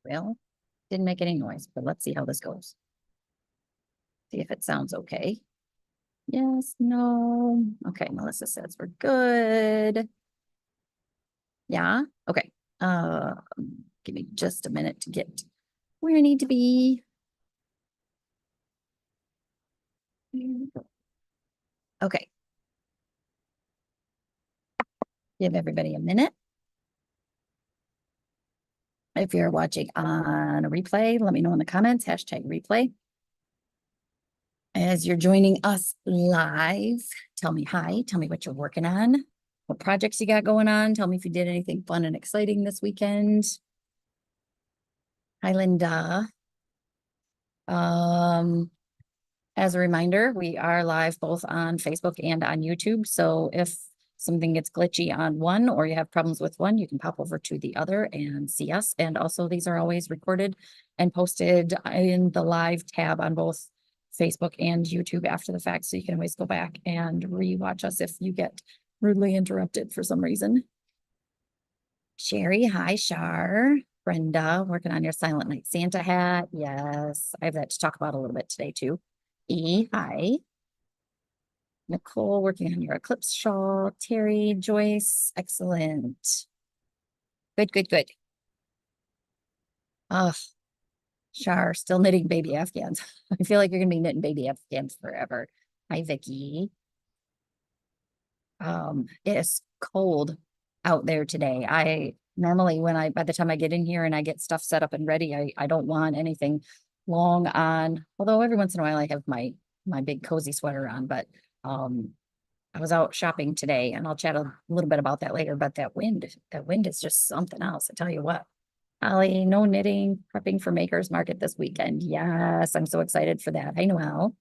Well, didn't make any noise, but let's see how this goes. See if it sounds okay. Yes, no. Okay, Melissa says we're good. Yeah, okay. Give me just a minute to get where I need to be. Okay. Give everybody a minute. If you're watching on a replay, let me know in the comments, #replay. As you're joining us live, tell me hi, tell me what you're working on, what projects you got going on. Tell me if you did anything fun and exciting this weekend. Hi, Linda. As a reminder, we are live both on Facebook and on YouTube. So if something gets glitchy on one or you have problems with one, you can pop over to the other and see us. And also these are always recorded and posted in the live tab on both Facebook and YouTube after the fact. So you can always go back and rewatch us if you get rudely interrupted for some reason. Sherry, hi, Shar. Brenda, working on your Silent Night Santa hat. Yes, I have that to talk about a little bit today too. E, hi. Nicole, working on your eclipse shawl. Terry, Joyce, excellent. Good, good, good. Oh, Shar, still knitting baby Afghans. I feel like you're gonna be knitting baby Afghans forever. Hi, Vicky. It is cold out there today. I normally by the time I get in here and I get stuff set up and ready, I don't want anything long on, although every once in a while I have my big cozy sweater on, but I was out shopping today and I'll chat a little bit about that later, but that wind is just something else. I tell you what. Holly, no knitting, prepping for Makers Market this weekend. Yes, I'm so excited for that. Hi, Noel.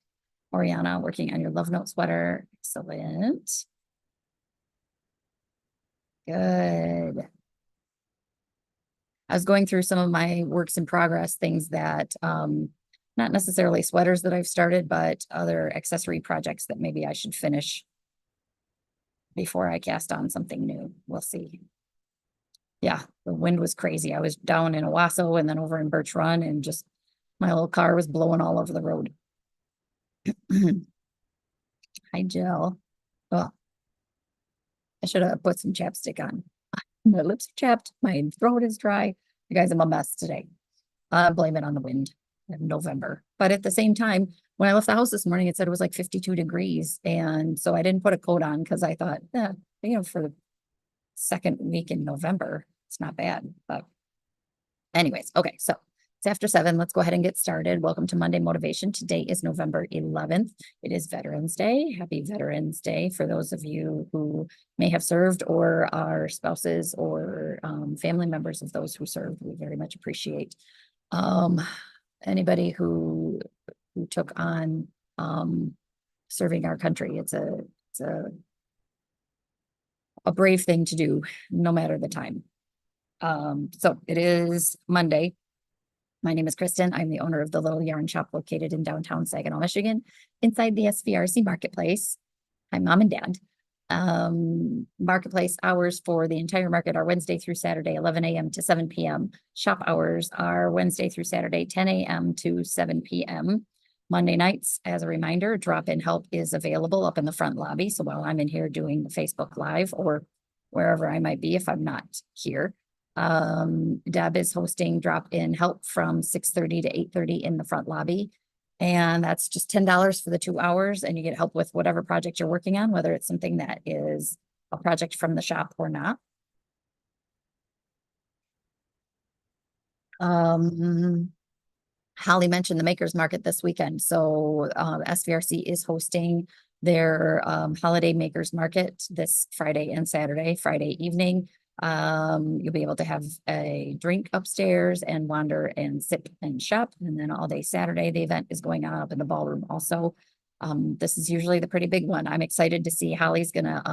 Oriana, working on your Love Note sweater. Excellent. Good. I was going through some of my works in progress, things that, not necessarily sweaters that I've started, but other accessory projects that maybe I should finish before I cast on something new. We'll see. Yeah, the wind was crazy. I was down in Owasso and then over in Birch Run and just my little car was blowing all over the road. Hi, Jill. Oh, I should have put some chapstick on. My lips are chapped. My throat is dry. You guys, I'm a mess today. Blame it on the wind in November. But at the same time, when I left the house this morning, it said it was like 52 degrees. And so I didn't put a coat on because I thought, for the second week in November, it's not bad. But anyways, okay, so it's after 7. Let's go ahead and get started. Welcome to Monday Motivation. Today is November 11th. It is Veterans Day. Happy Veterans Day for those of you who may have served or are spouses or family members of those who served. We very much appreciate anybody who took on serving our country. It's a brave thing to do, no matter the time. So it is Monday. My name is Kristen. I'm the owner of the Little Yarn Shop located in downtown Saginaw, Michigan, inside the SVRC Marketplace. Hi, Mom and Dad. Marketplace hours for the entire market are Wednesday through Saturday, 11 a.m. to 7 p.m. Shop hours are Wednesday through Saturday, 10 a.m. to 7 p.m. Monday nights, as a reminder, drop-in help is available up in the front lobby. So while I'm in here doing the Facebook Live or wherever I might be if I'm not here, Deb is hosting drop-in help from 6:30 to 8:30 in the front lobby. And that's just $10 for the 2 hours. And you get help with whatever project you're working on, whether it's something that is a project from the shop or not. Holly mentioned the Makers Market this weekend. So SVRC is hosting their holiday Makers Market this Friday and Saturday, Friday evening. You'll be able to have a drink upstairs and wander and sip and shop. And then all day Saturday, the event is going on up in the ballroom also. This is usually the pretty big one. I'm excited to see Holly's gonna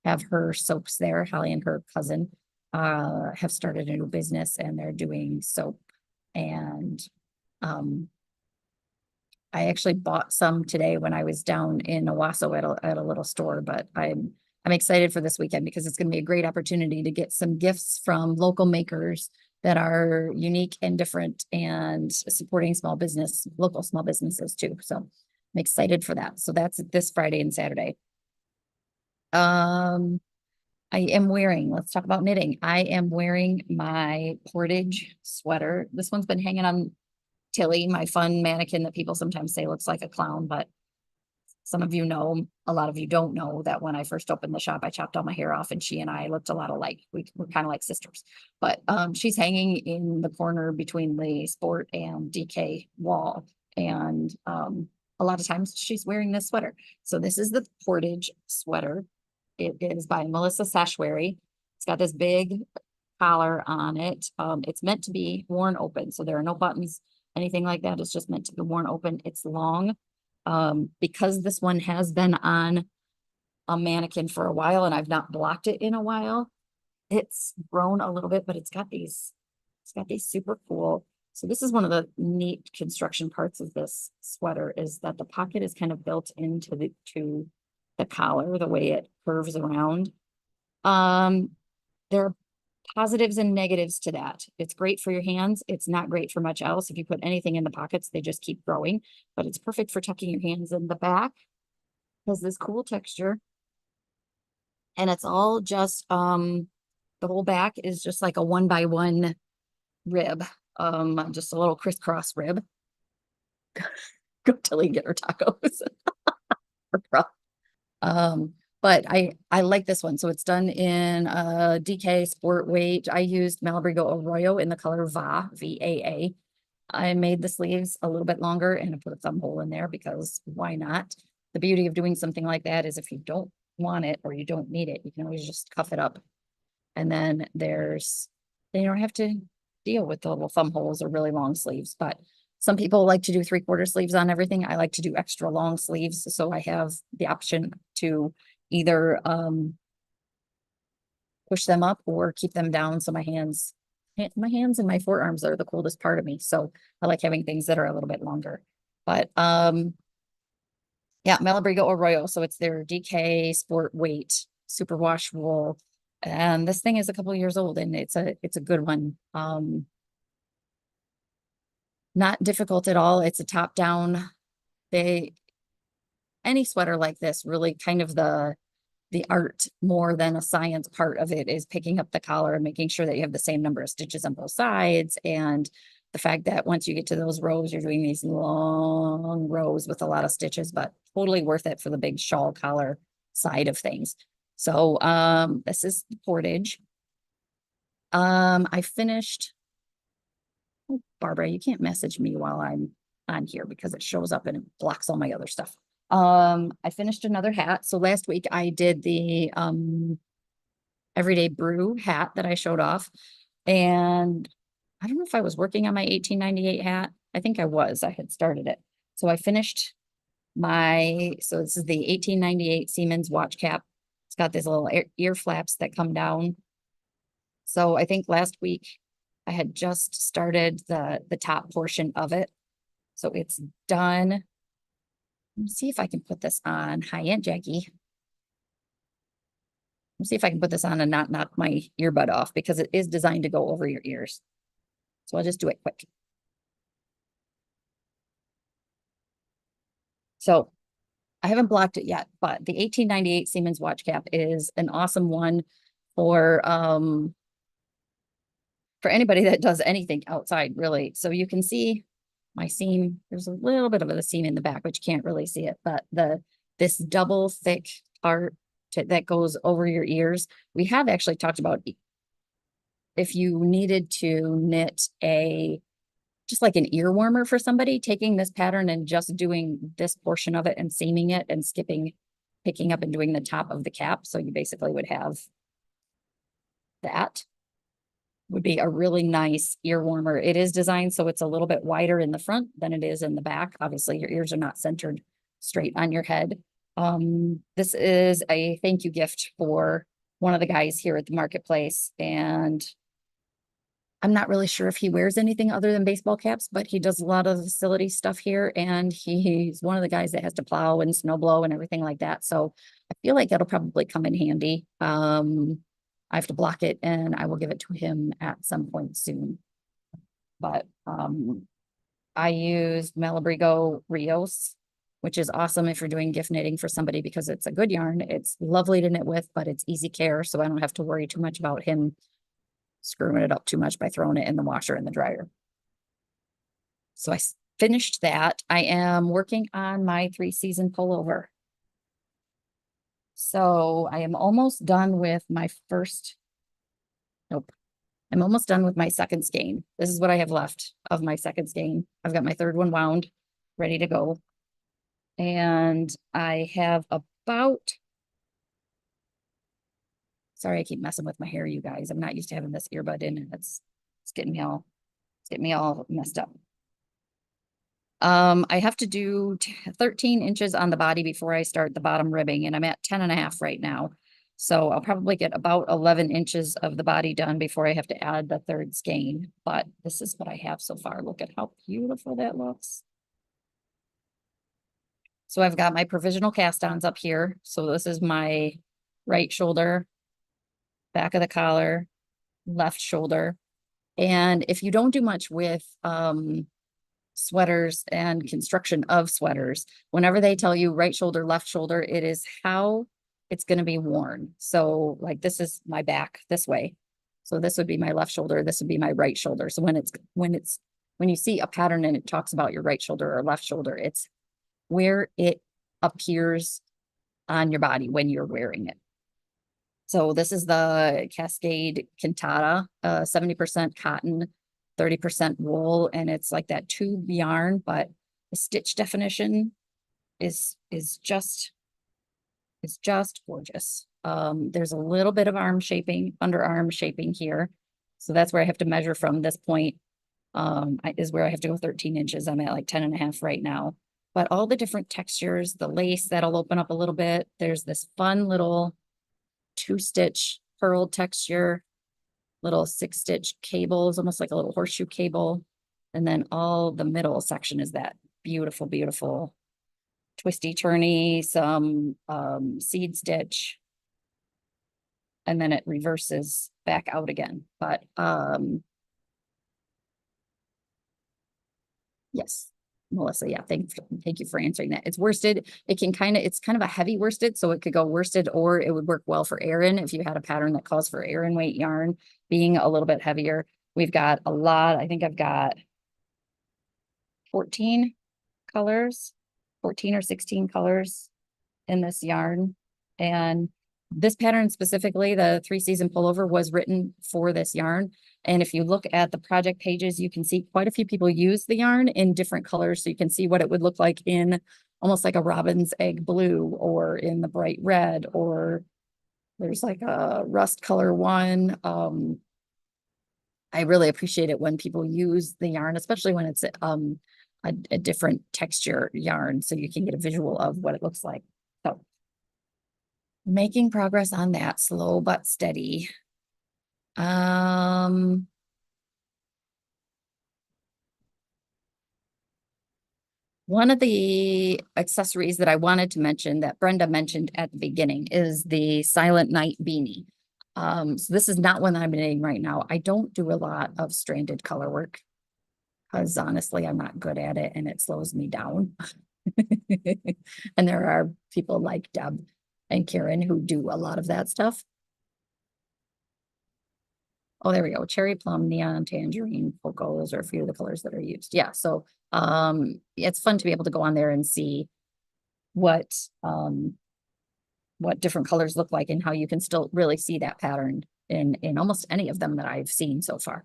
have her soaps there. Holly and her cousin have started a new business and they're doing soap. And I actually bought some today when I was down in Owasso at a little store, but I'm excited for this weekend because it's going to be a great opportunity to get some gifts from local makers that are unique and different and supporting local small businesses too. So I'm excited for that. So that's this Friday and Saturday. I am wearing, let's talk about knitting. I am wearing my Portage sweater. This one's been hanging on Tilly, my fun mannequin that people sometimes say looks like a clown, but some of you know, a lot of you don't know that when I first opened the shop, I chopped all my hair off and she and I looked a lot alike. We were kind of like sisters, but she's hanging in the corner between the sport and DK wall. And a lot of times she's wearing this sweater. So this is the Portage sweater. It is by Melissa Sashwari. It's got this big collar on it. It's meant to be worn open. So there are no buttons, anything like that. It's just meant to be worn open. It's long. Because this one has been on a mannequin for a while and I've not blocked it in a while, it's grown a little bit, but it's got these super cool. So this is one of the neat construction parts of this sweater is that the pocket is kind of built into the collar, the way it curves around. There are positives and negatives to that. It's great for your hands. It's not great for much else. If you put anything in the pockets, they just keep growing, but it's perfect for tucking your hands in the back. Has this cool texture. And it's all just, the whole back is just like a 1x1 rib. Just a little crisscross rib. Go till you get her tacos. But I like this one. So it's done in DK sport weight. I used Malabrigo Arroyo in the color VA, VAA. I made the sleeves a little bit longer and I put a thumb hole in there because why not? The beauty of doing something like that is if you don't want it or you don't need it, you can always just cuff it up. And then then you don't have to deal with the little thumb holes or really long sleeves. But some people like to do 3/4 sleeves on everything. I like to do extra long sleeves. So I have the option to either push them up or keep them down. So my hands and my forearms are the coolest part of me. So I like having things that are a little bit longer. But yeah, Malabrigo Arroyo. So it's their DK sport weight superwash wool. And this thing is a couple years old and it's a good one. Not difficult at all. It's a top down. Any sweater like this, really kind of the art more than a science part of it is picking up the collar and making sure that you have the same number of stitches on both sides. And the fact that once you get to those rows, you're doing these long rows with a lot of stitches, but totally worth it for the big shawl collar side of things. So this is Portage. I finished. Oh, Barbara, you can't message me while I'm on here because it shows up and it blocks all my other stuff. I finished another hat. So last week I did the Everyday Brew hat that I showed off. And I don't know if I was working on my 1898 hat. I think I was. I had started it. So I finished so this is the 1898 Siemens watch cap. It's got these little ear flaps that come down. So I think last week I had just started the top portion of it. So it's done. Let me see if I can put this on. Hi, Aunt Jackie. Let me see if I can put this on and not knock my earbud off because it is designed to go over your ears. So I'll just do it quick. So I haven't blocked it yet, but the 1898 Siemens watch cap is an awesome one for anybody that does anything outside, really. So you can see my seam. There's a little bit of a seam in the back, but you can't really see it. But this double thick part that goes over your ears. We have actually talked about if you needed to knit just like an ear warmer for somebody, taking this pattern and just doing this portion of it and seaming it and picking up and doing the top of the cap. So you basically would have that. Would be a really nice ear warmer. It is designed so it's a little bit wider in the front than it is in the back. Obviously, your ears are not centered straight on your head. This is a thank you gift for one of the guys here at the marketplace. And I'm not really sure if he wears anything other than baseball caps, but he does a lot of facility stuff here. And he's one of the guys that has to plow and snow blow and everything like that. So I feel like that'll probably come in handy. I have to block it and I will give it to him at some point soon. But I use Malabrigo Rios, which is awesome if you're doing gift knitting for somebody because it's a good yarn. It's lovely to knit with, but it's easy care, so I don't have to worry too much about him screwing it up too much by throwing it in the washer and the dryer. So I finished that. I am working on my 3-season pullover. So I am almost done with my first, nope. I'm almost done with my second skein. This is what I have left of my second skein. I've got my third one wound, ready to go. And I have about, sorry, I keep messing with my hair, you guys. I'm not used to having this earbud in, and it's getting me all messed up. I have to do 13 inches on the body before I start the bottom ribbing, and I'm at 10.5 right now. So I'll probably get about 11 inches of the body done before I have to add the third skein. But this is what I have so far. Look at how beautiful that looks. So I've got my provisional cast-ons up here. So this is my right shoulder, back of the collar, left shoulder. And if you don't do much with sweaters and construction of sweaters, whenever they tell you right shoulder, left shoulder, it is how it's going to be worn. So like this is my back this way. So this would be my left shoulder. This would be my right shoulder. So when you see a pattern and it talks about your right shoulder or left shoulder, it's where it appears on your body when you're wearing it. So this is the Cascade Cantata, 70% cotton, 30% wool, and it's like that tube yarn, but the stitch definition is just gorgeous. There's a little bit of arm shaping, underarm shaping here. So that's where I have to measure from. This point is where I have to go 13 inches. I'm at like 10.5 right now. But all the different textures, the lace that'll open up a little bit. There's this fun little 2-stitch purl texture, little 6-stitch cables, almost like a little horseshoe cable. And then all the middle section is that beautiful, beautiful twisty turny, some seed stitch. And then it reverses back out again. But yes, Melissa, yeah, thank you for answering that. It's worsted. It's kind of a heavy worsted, so it could go worsted, or it would work well for Aran if you had a pattern that calls for Aran weight yarn being a little bit heavier. We've got a lot. I think I've got 14 colors, 14 or 16 colors in this yarn. And this pattern specifically, the 3-season pullover, was written for this yarn. And if you look at the project pages, you can see quite a few people use the yarn in different colors. So you can see what it would look like in almost like a robin's egg blue, or in the bright red, or there's like a rust color one. I really appreciate it when people use the yarn, especially when it's a different texture yarn, so you can get a visual of what it looks like. So making progress on that, slow but steady. One of the accessories that I wanted to mention that Brenda mentioned at the beginning is the Silent Night beanie. So this is not one that I'm knitting right now. I don't do a lot of stranded color work because honestly, I'm not good at it and it slows me down. And there are people like Deb and Karen who do a lot of that stuff. Oh, there we go. Cherry plum, neon, tangerine, polkas are a few of the colors that are used. Yeah, so it's fun to be able to go on there and see what different colors look like and how you can still really see that pattern in almost any of them that I've seen so far.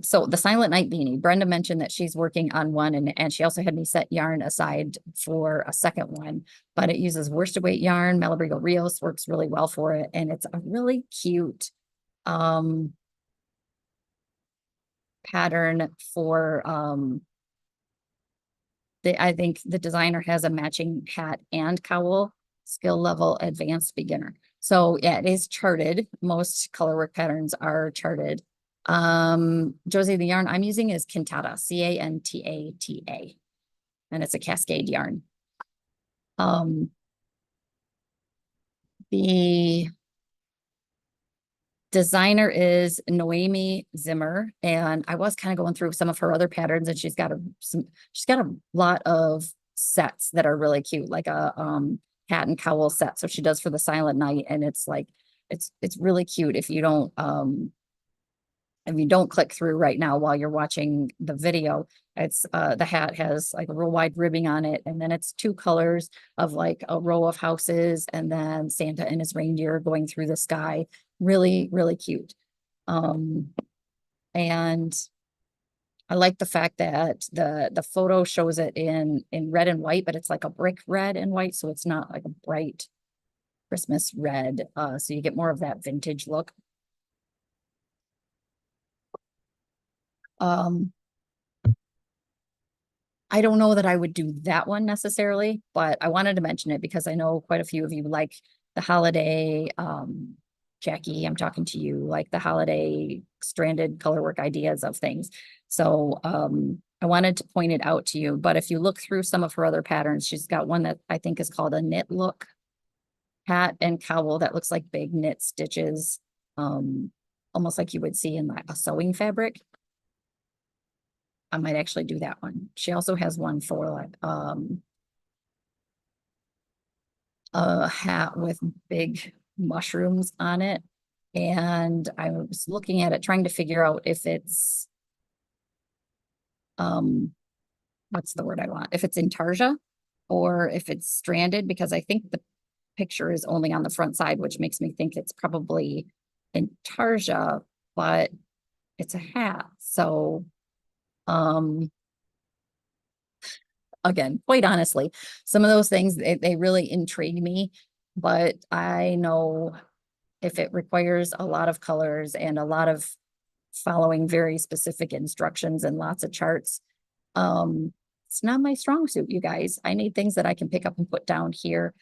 So the Silent Night beanie, Brenda mentioned that she's working on one, and she also had me set yarn aside for a second one, but it uses worsted weight yarn. Malabrigo Rios works really well for it, and it's a really cute pattern for I think the designer has a matching hat and cowl, skill level advanced beginner. So yeah, it is charted. Most colorwork patterns are charted. Josie, the yarn I'm using is Cantata, Cantata, and it's a cascade yarn. The Designer is Noemi Zimmer, and I was kind of going through some of her other patterns, and she's got a lot of sets that are really cute, like a hat and cowl set. So she does for the silent night, and it's like it's really cute if you don't click through right now while you're watching the video. It's the hat has like a real wide ribbing on it, and then it's two colors of like a row of houses, and then Santa and his reindeer going through the sky. Really, really cute. And I like the fact that the photo shows it in red and white, but it's like a brick red and white, so it's not like a bright Christmas red. So you get more of that vintage look. Um, I don't know that I would do that one necessarily, but I wanted to mention it because I know quite a few of you like the holiday, Jackie, I'm talking to you, like the holiday stranded colorwork ideas of things. So I wanted to point it out to you, but if you look through some of her other patterns, she's got one that I think is called a knit look hat and cowl that looks like big knit stitches, almost like you would see in like a sewing fabric. I might actually do that one. She also has one for like a hat with big mushrooms on it. And I was looking at it, trying to figure out if it's what's the word I want? If it's intarsia or if it's stranded, because I think the picture is only on the front side, which makes me think it's probably intarsia, but it's a hat. So again, quite honestly, some of those things, they really intrigue me, but I know if it requires a lot of colors and a lot of following very specific instructions and lots of charts, it's not my strong suit, you guys. I need things that I can pick up and put down here.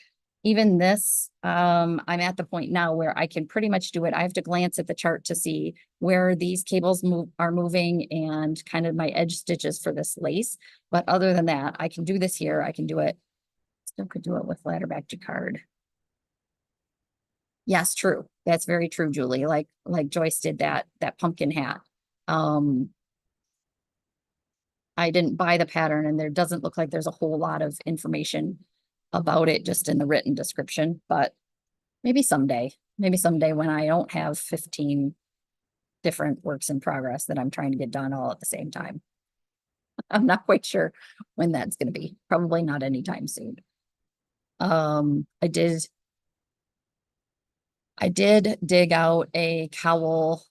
Even this, I'm at the point now where I can pretty much do it. I have to glance at the chart to see where these cables are moving and kind of my edge stitches for this lace. But other than that, I can do this here. I can do it. Still could do it with ladder back jacquard. Yes, true. That's very true, Julie. Like Joyce did that pumpkin hat. I didn't buy the pattern, and there doesn't look like there's a whole lot of information about it just in the written description, but maybe someday when I don't have 15 different works in progress that I'm trying to get done all at the same time. I'm not quite sure when that's going to be. Probably not anytime soon. I did dig out a cowl.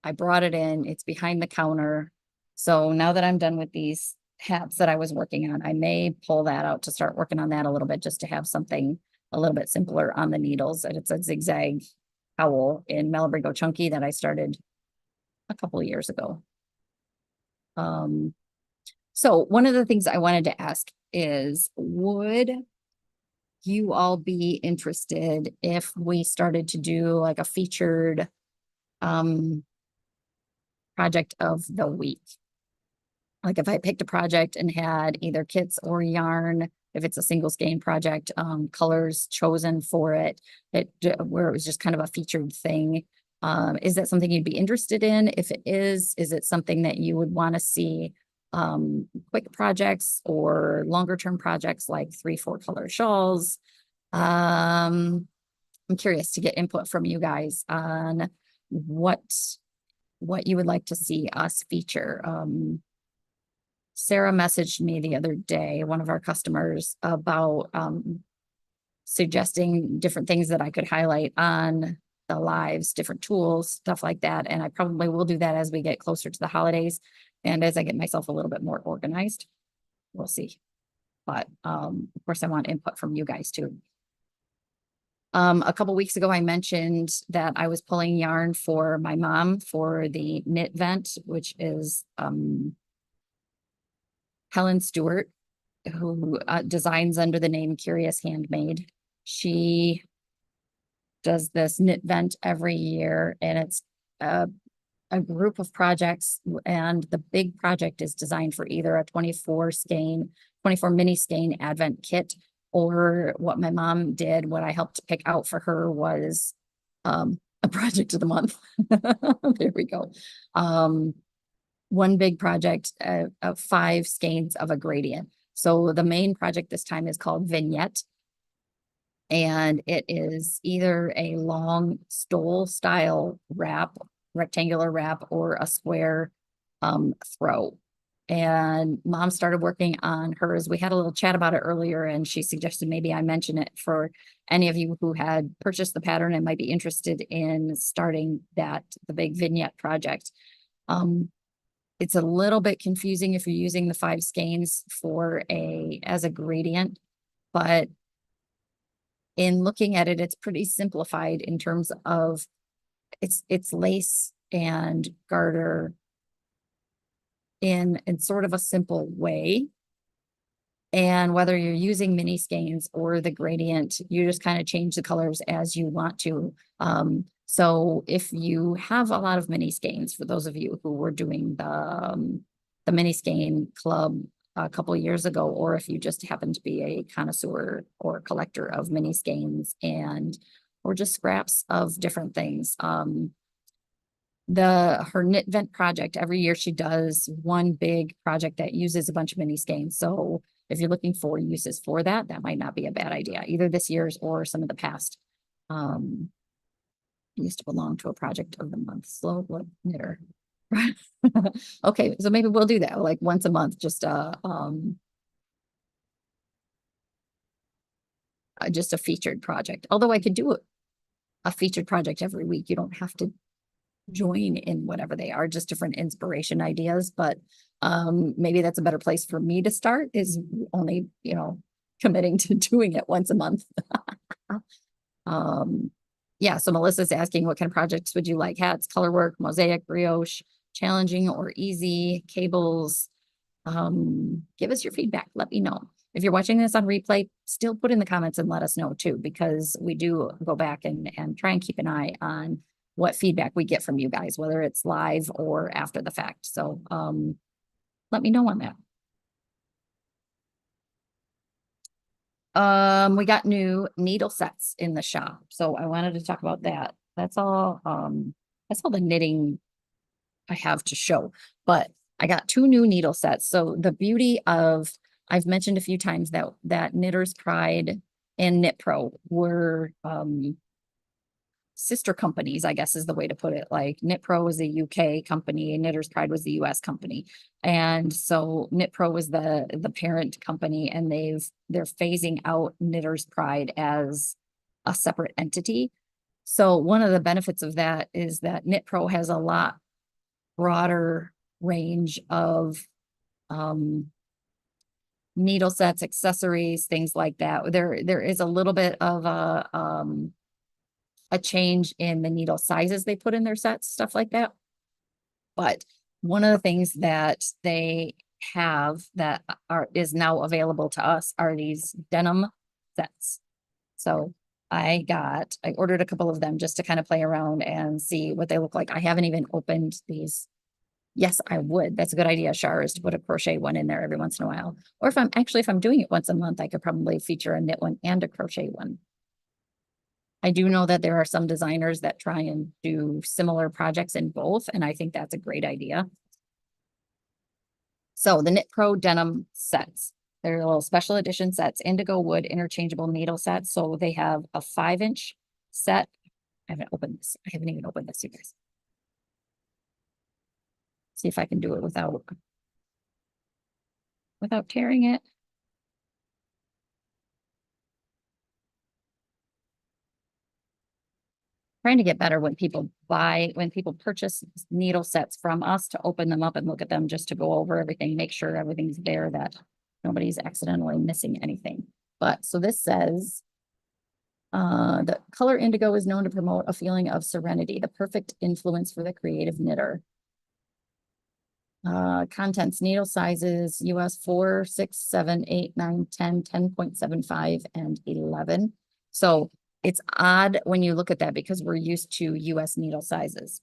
I brought it in. It's behind the counter. So now that I'm done with these hats that I was working on, I may pull that out to start working on that a little bit, just to have something a little bit simpler on the needles. And it's a zigzag cowl in Malabrigo Chunky that I started a couple of years ago. So one of the things I wanted to ask is, would you all be interested if we started to do like a featured project of the week? Like if I picked a project and had either kits or yarn, if it's a single skein project, colors chosen for it, where it was just kind of a featured thing. Is that something you'd be interested in? If it is it something that you would want to see quick projects or longer term projects like 3-4 color shawls? I'm curious to get input from you guys on what you would like to see us feature. Sarah messaged me the other day, one of our customers, about suggesting different things that I could highlight on the lives, different tools, stuff like that. And I probably will do that as we get closer to the holidays and as I get myself a little bit more organized. We'll see. But of course, I want input from you guys too. A couple weeks ago, I mentioned that I was pulling yarn for my mom for the knit vent, which is Helen Stewart, who designs under the name Curious Handmade. She does this knit vent every year, and it's a group of projects, and the big project is designed for either a 24 mini skein advent kit, or what my mom did, what I helped pick out for her was a a project of the month. There we go. One big project of 5 skeins of a gradient. So the main project this time is called Vignette. And it is either a long stole style wrap, rectangular wrap, or a square throw. And Mom started working on hers. We had a little chat about it earlier, and she suggested maybe I mention it for any of you who had purchased the pattern and might be interested in starting the big vignette project. It's a little bit confusing if you're using the 5 skeins as a gradient, but in looking at it, it's pretty simplified in terms of it's lace and garter in sort of a simple way. And whether you're using mini skeins or the gradient, you just kind of change the colors as you want to. So if you have a lot of mini skeins, for those of you who were doing the mini skein club a couple of years ago, or if you just happen to be a connoisseur or collector of mini skeins or just scraps of different things. Her knit vent project, every year she does one big project that uses a bunch of mini skeins. So if you're looking for uses for that, that might not be a bad idea, either this year's or some of the past. Used to belong to a project of the month, slow blood knitter. Okay, so maybe we'll do that like once a month, just a featured project. Although I could do a featured project every week. You don't have to join in whatever they are, just different inspiration ideas. But maybe that's a better place for me to start, is only, committing to doing it once a month. Yeah, so Melissa's asking, what kind of projects would you like? Hats, color work, mosaic, brioche, challenging or easy, cables. Give us your feedback. Let me know. If you're watching this on replay, still put in the comments and let us know too, because we do go back and try and keep an eye on what feedback we get from you guys, whether it's live or after the fact. So let me know on that. We got new needle sets in the shop, so I wanted to talk about that. That's all the knitting I have to show, but I got 2 new needle sets. So the beauty of, I've mentioned a few times that Knitter's Pride and Knit Pro were sister companies, I guess is the way to put it. Like Knit Pro was a UK company and Knitter's Pride was the US company. And so Knit Pro was the parent company, and they're phasing out Knitter's Pride as a separate entity. So one of the benefits of that is that Knit Pro has a lot broader range of needle sets, accessories, things like that. There is a little bit of a change in the needle sizes they put in their sets, stuff like that. But one of the things that they have that is now available to us are these denim sets. So I ordered a couple of them just to kind of play around and see what they look like. I haven't even opened these. Yes, I would. That's a good idea, Shar, is to put a crochet one in there every once in a while. Or if I'm doing it once a month, I could probably feature a knit one and a crochet one. I do know that there are some designers that try and do similar projects in both, and I think that's a great idea. So the Knit Pro denim sets, they're little special edition sets, indigo wood interchangeable needle sets. So they have a 5-inch set. I haven't even opened this, you guys. See if I can do it without tearing it. Trying to get better when people purchase needle sets from us, to open them up and look at them, just to go over everything, make sure everything's there, that nobody's accidentally missing anything. But so this says, the color indigo is known to promote a feeling of serenity, the perfect influence for the creative knitter. Contents, needle sizes, US 4, 6, 7, 8, 9, 10, 10.75, and 11. So it's odd when you look at that, because we're used to US needle sizes.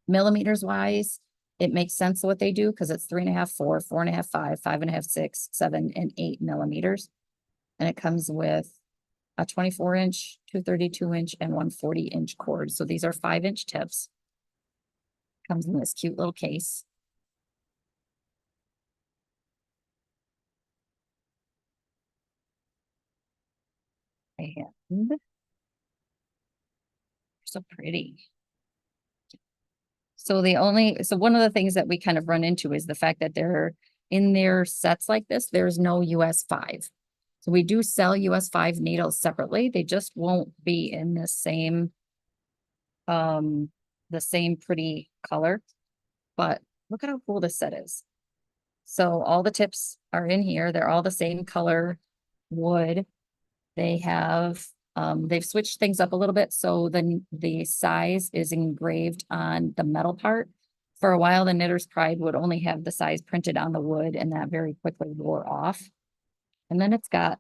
Millimeters wise, it makes sense what they do, because it's 3.5, 4, 4.5, 5, 5.5, 6, 7, and 8 millimeters. And it comes with a 24-inch, two 32-inch, and one 40-inch cord. So these are 5-inch tips. Comes in this cute little case. And they're so pretty. So one of the things that we kind of run into is the fact that they're in their sets like this, there's no US 5. So we do sell US 5 needles separately. They just won't be in the same pretty color. But look at how cool this set is. So all the tips are in here. They're all the same color wood. They have, they've switched things up a little bit. So the size is engraved on the metal part. For a while, the Knitter's Pride would only have the size printed on the wood, and that very quickly wore off. And then it's got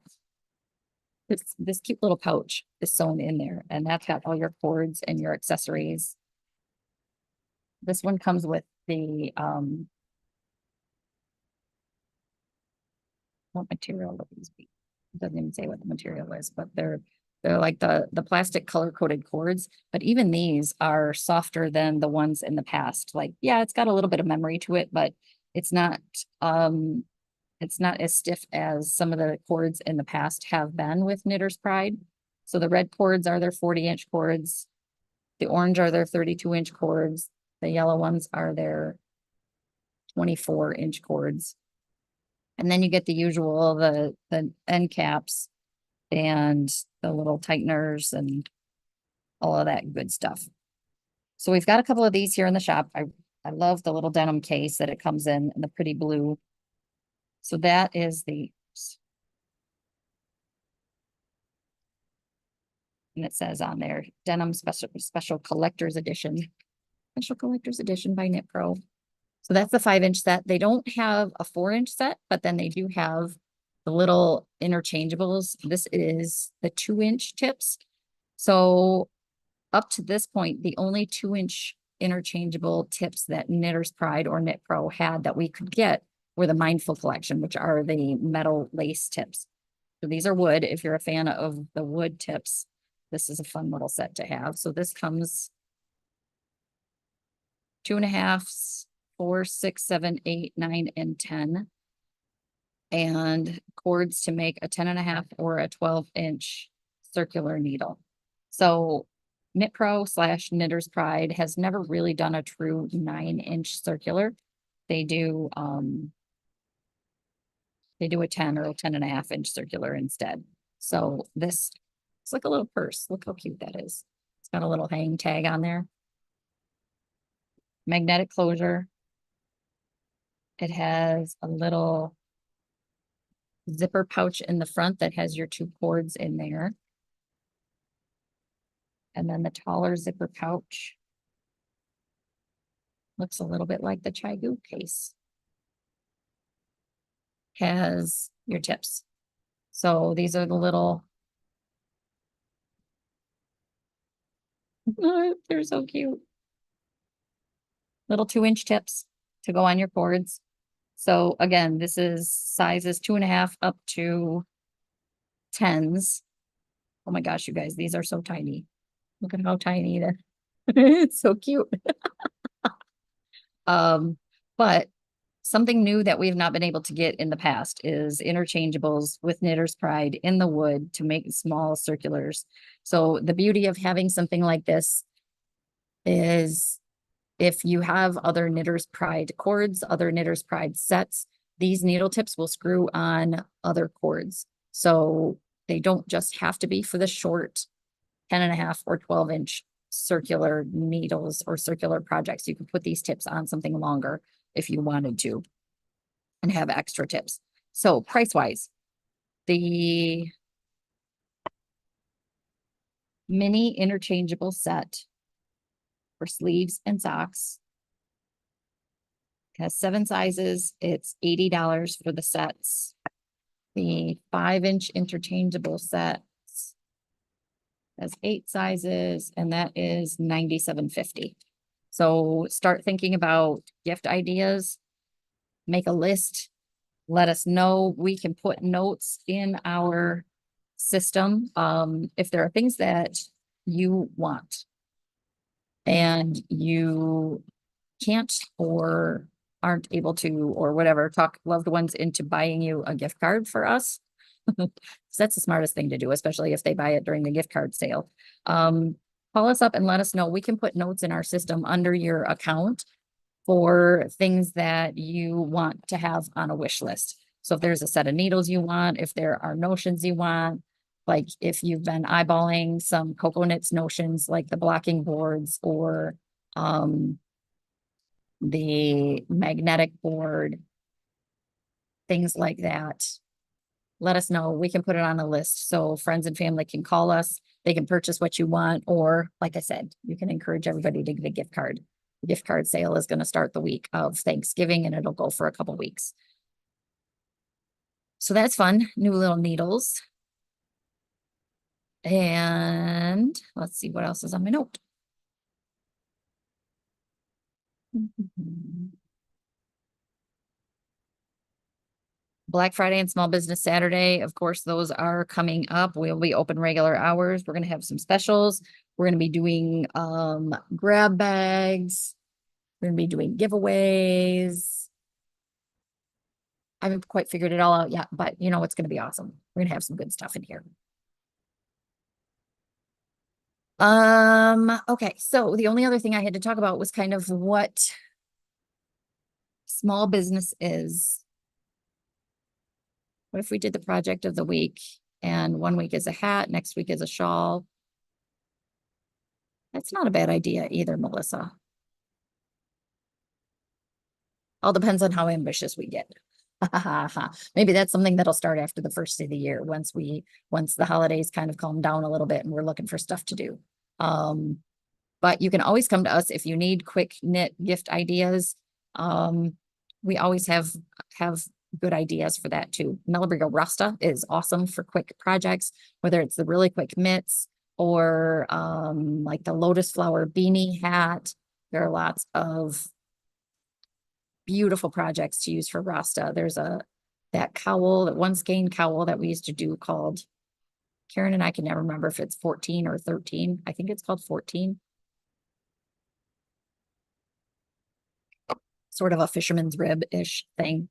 this cute little pouch is sewn in there, and that's got all your cords and your accessories. This one comes with the, what material would these be? It doesn't even say what the material is, but they're like the plastic color coded cords. But even these are softer than the ones in the past. Like, yeah, it's got a little bit of memory to it, but it's not as stiff as some of the cords in the past have been with Knitter's Pride. So the red cords are their 40-inch cords. The orange are their 32-inch cords. The yellow ones are their 24-inch cords. And then you get the usual, the end caps and the little tighteners and all of that good stuff. So we've got a couple of these here in the shop. I love the little denim case that it comes in the pretty blue. So that is and it says on there, denim special collector's edition. Special collector's edition by Knit Pro. So that's the 5-inch set. They don't have a 4-inch set, but then they do have the little interchangeables. This is the 2-inch tips. So up to this point, the only 2-inch interchangeable tips that Knitter's Pride or Knit Pro had that we could get were the Mindful collection, which are the metal lace tips. So these are wood. If you're a fan of the wood tips, this is a fun little set to have. So this comes 2.5s, 4, 6, 7, 8, 9, and 10. And cords to make a 10.5 or a 12-inch circular needle. So Knit Pro / Knitter's Pride has never really done a true 9-inch circular. They do a 10 or a 10.5-inch circular instead. So this it's like a little purse. Look how cute that is. It's got a little hang tag on there. Magnetic closure. It has a little zipper pouch in the front that has your 2 cords in there. And then the taller zipper pouch looks a little bit like the Chagoo case. Has your tips. So these are the little, they're so cute. Little 2-inch tips to go on your cords. So again, this is sizes 2.5 up to 10s. Oh my gosh, you guys, these are so tiny. Look at how tiny they're. It's so cute. But something new that we've not been able to get in the past is interchangeables with Knitter's Pride in the wood to make small circulars. So the beauty of having something like this is if you have other Knitter's Pride cords, other Knitter's Pride sets, these needle tips will screw on other cords. So they don't just have to be for the short 10.5 or 12-inch circular needles or circular projects. You could put these tips on something longer if you wanted to and have extra tips. So price-wise, the mini interchangeable set for sleeves and socks has 7 sizes. It's $80 for the sets. The 5-inch interchangeable set has 8 sizes, and that is $97.50. So start thinking about gift ideas, make a list, let us know. We can put notes in our system. If there are things that you want and you can't or aren't able to, or whatever, talk loved ones into buying you a gift card for us. That's the smartest thing to do, especially if they buy it during the gift card sale. Call us up and let us know. We can put notes in our system under your account for things that you want to have on a wish list. So if there's a set of needles you want, if there are notions you want, like if you've been eyeballing some cocoa knits notions, like the blocking boards or the magnetic board, things like that, let us know. We can put it on a list so friends and family can call us. They can purchase what you want, or like I said, you can encourage everybody to get a gift card. The gift card sale is going to start the week of Thanksgiving and it'll go for a couple weeks. So that's fun. New little needles. And let's see what else is on my note. Black Friday and Small Business Saturday, of course, those are coming up. We'll be open regular hours. We're going to have some specials. We're going to be doing grab bags. We're going to be doing giveaways. I haven't quite figured it all out yet, but you know, it's going to be awesome. We're going to have some good stuff in here. Okay, so the only other thing I had to talk about was kind of what small business is. What if we did the project of the week and one week is a hat, next week is a shawl? That's not a bad idea either, Melissa. All depends on how ambitious we get. Maybe that's something that'll start after the first of the year, once the holidays kind of calm down a little bit and we're looking for stuff to do. But you can always come to us if you need quick knit gift ideas. We always have good ideas for that too. Malabrigo Rasta is awesome for quick projects, whether it's the really quick mitts or like the lotus flower beanie hat. There are lots of beautiful projects to use for Rasta. There's that cowl, that one skein cowl that we used to do called, Karen and I can never remember if it's 14 or 13. I think it's called 14. Sort of a fisherman's rib-ish thing.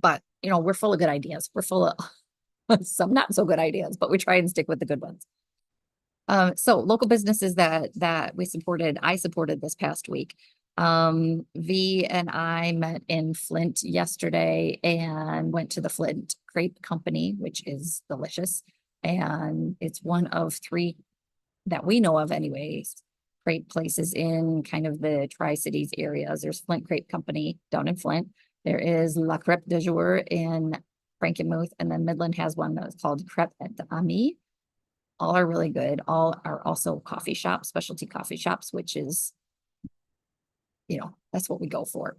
But, you know, we're full of good ideas. We're full of some not so good ideas, but we try and stick with the good ones. So local businesses that I supported this past week. V and I met in Flint yesterday and went to the Flint Crepe Company, which is delicious. And it's one of 3 that we know of anyways, crepe places in kind of the Tri-Cities areas. There's Flint Crepe Company down in Flint. There is La Crepe de Jour in Frankenmuth, and then Midland has one that's called Crepe et Ami. All are really good. All are also coffee shops, specialty coffee shops, which is, you know, that's what we go for.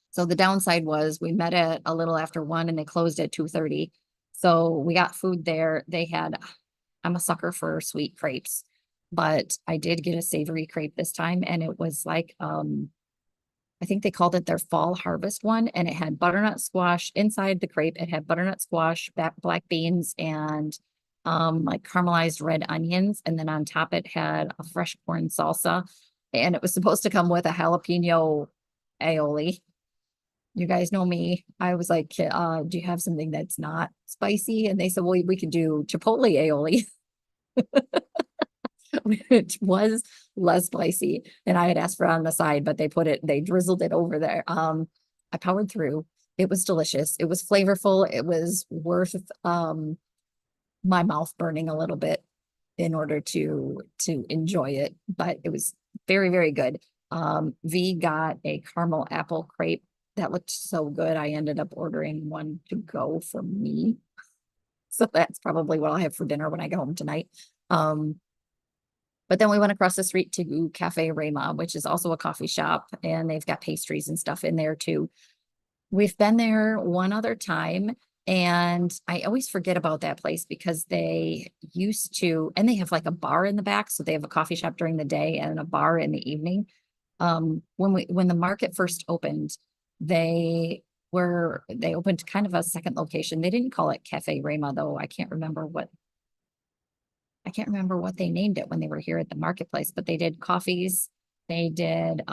So the downside was we met at a little after 1 and they closed at 2:30. So we got food there. I'm a sucker for sweet crepes, but I did get a savory crepe this time, and it was like, I think they called it their fall harvest one, and it had butternut squash inside the crepe. It had butternut squash, black beans, and like caramelized red onions. And then on top it had a fresh corn salsa, and it was supposed to come with a jalapeno aioli. You guys know me. I was like, do you have something that's not spicy? And they said, well, we could do chipotle aioli, which was less spicy than I had asked for on the side, but they drizzled it over there. I powered through. It was delicious. It was flavorful. It was worth my mouth burning a little bit in order to enjoy it, but it was very, very good. V got a caramel apple crepe that looked so good. I ended up ordering one to go for me. So that's probably what I'll have for dinner when I get home tonight. But then we went across the street to Cafe Rema, which is also a coffee shop, and they've got pastries and stuff in there too. We've been there one other time, and I always forget about that place because they used to, and they have like a bar in the back. So they have a coffee shop during the day and a bar in the evening. When the market first opened, they where they opened kind of a second location. They didn't call it Cafe Rama though. I can't remember what they named it when they were here at the marketplace, but they did coffees. They did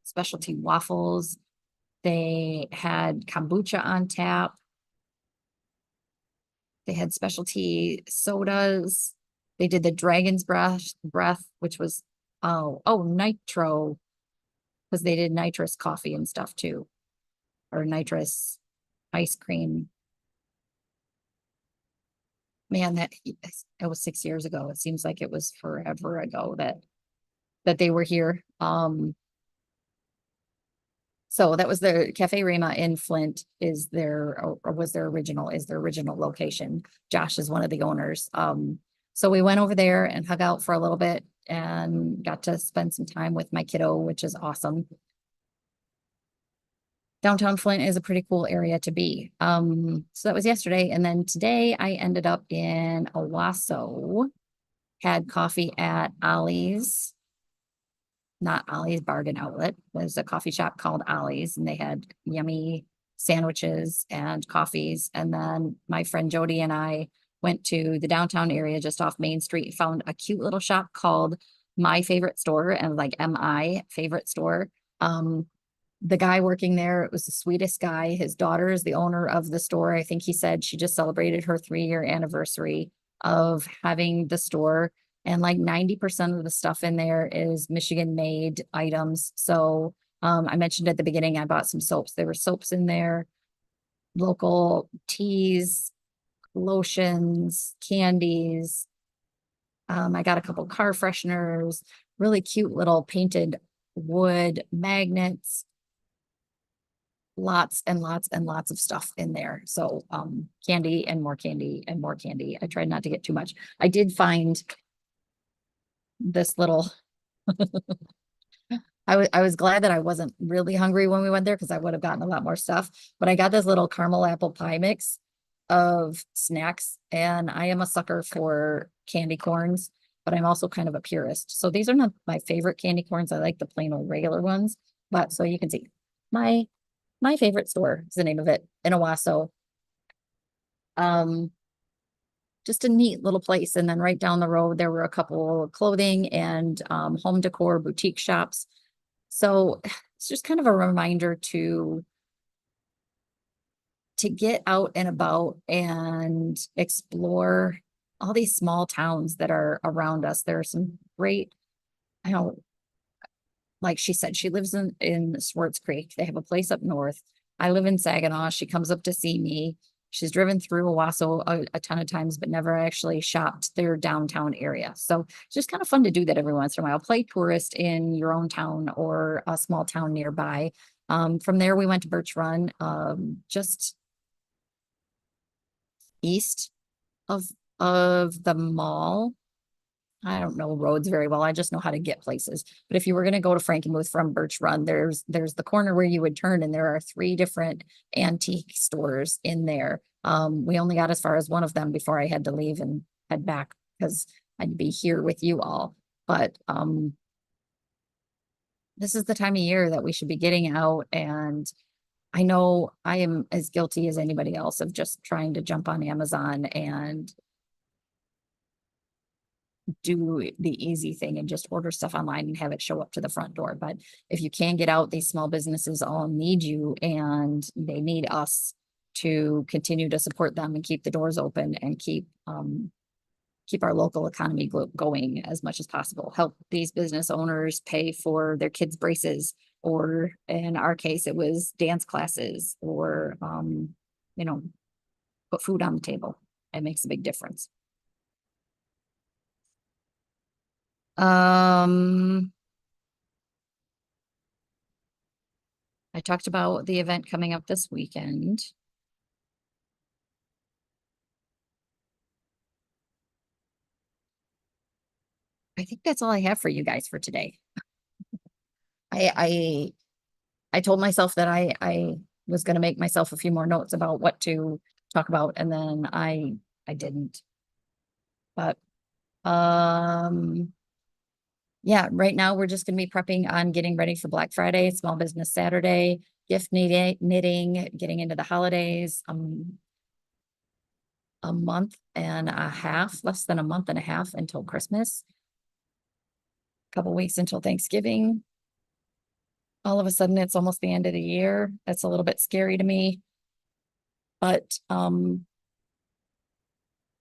specialty waffles. They had kombucha on tap. They had specialty sodas. They did the dragon's breath, which was nitro, because they did nitrous coffee and stuff too, or nitrous ice cream. Man, it was 6 years ago. It seems like it was forever ago that they were here. So that was the Cafe Rama in Flint or was their original location. Josh is one of the owners. So we went over there and hung out for a little bit and got to spend some time with my kiddo, which is awesome. Downtown Flint is a pretty cool area to be. So that was yesterday. And then today I ended up in Owasso, had coffee at Ollie's, not Ollie's Bargain Outlet. There's a coffee shop called Ollie's, and they had yummy sandwiches and coffees. And then my friend Jody and I went to the downtown area just off Main Street, found a cute little shop called My Favorite Store, and like MI Favorite Store. The guy working there, it was the sweetest guy. His daughter is the owner of the store. I think he said she just celebrated her 3-year anniversary of having the store. And like 90% of the stuff in there is Michigan made items. So I mentioned at the beginning, I bought some soaps. There were soaps in there, local teas, lotions, candies. I got a couple car fresheners, really cute little painted wood magnets, lots and lots and lots of stuff in there. So candy and more candy and more candy. I tried not to get too much. I did find this little I was glad that I wasn't really hungry when we went there because I would have gotten a lot more stuff. But I got this little caramel apple pie mix of snacks, and I am a sucker for candy corns, but I'm also kind of a purist. So these are not my favorite candy corns. I like the plain old regular ones. But so you can see my favorite store is the name of it in Owasso. Just a neat little place. And then right down the road, there were a couple of clothing and home decor boutique shops. So it's just kind of a reminder to get out and about and explore all these small towns that are around us. There are some great, I know, like she said, she lives in Swartz Creek. They have a place up north. I live in Saginaw. She comes up to see me. She's driven through Owasso a ton of times, but never actually shopped their downtown area. So it's just kind of fun to do that every once in a while. Play tourist in your own town or a small town nearby. From there, we went to Birch Run, just east of the mall. I don't know roads very well. I just know how to get places. But if you were going to go to Frankenmuth from Birch Run, there's the corner where you would turn, and there are 3 different antique stores in there. We only got as far as one of them before I had to leave and head back because I'd be here with you all. But this is the time of year that we should be getting out, and I know I am as guilty as anybody else of just trying to jump on Amazon and do the easy thing and just order stuff online and have it show up to the front door. But if you can get out, these small businesses all need you, and they need us to continue to support them and keep the doors open and keep our local economy going as much as possible. Help these business owners pay for their kids' braces, or in our case, it was dance classes, or put food on the table. It makes a big difference. I talked about the event coming up this weekend. I think that's all I have for you guys for today. I told myself that I was going to make myself a few more notes about what to talk about, and then I didn't. But yeah, right now we're just going to be prepping on getting ready for Black Friday, Small Business Saturday. gift knitting, getting into the holidays, a month and a half, less than a month and a half until Christmas. Couple weeks until Thanksgiving. All of a sudden, it's almost the end of the year. That's a little bit scary to me. But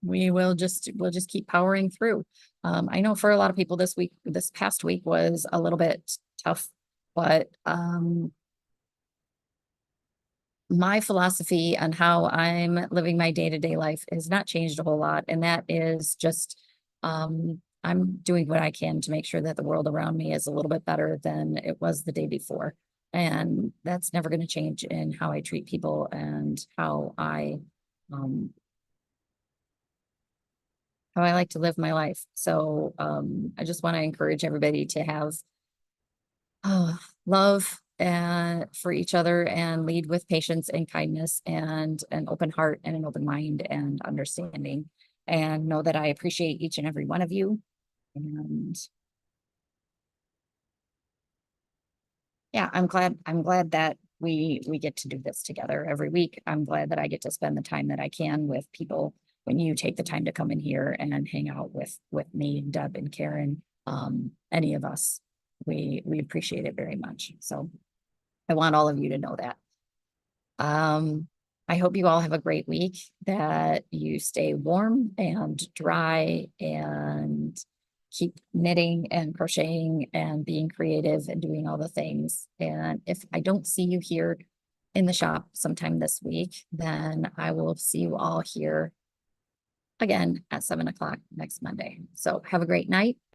we'll just keep powering through. I know for a lot of people this past week was a little bit tough, but my philosophy on how I'm living my day-to-day life has not changed a whole lot. And that is just, I'm doing what I can to make sure that the world around me is a little bit better than it was the day before. And that's never going to change in how I treat people and um, how I like to live my life. So, I just want to encourage everybody to have love and for each other and lead with patience and kindness and an open heart and an open mind and understanding, and know that I appreciate each and every one of you. And yeah, I'm glad that we get to do this together every week. I'm glad that I get to spend the time that I can with people when you take the time to come in here and hang out with me and Deb and Karen, any of us. We appreciate it very much. So I want all of you to know that. Um, I hope you all have a great week, that you stay warm and dry and keep knitting and crocheting and being creative and doing all the things. And if I don't see you here in the shop sometime this week, then I will see you all here again at 7 o'clock next Monday. So have a great night.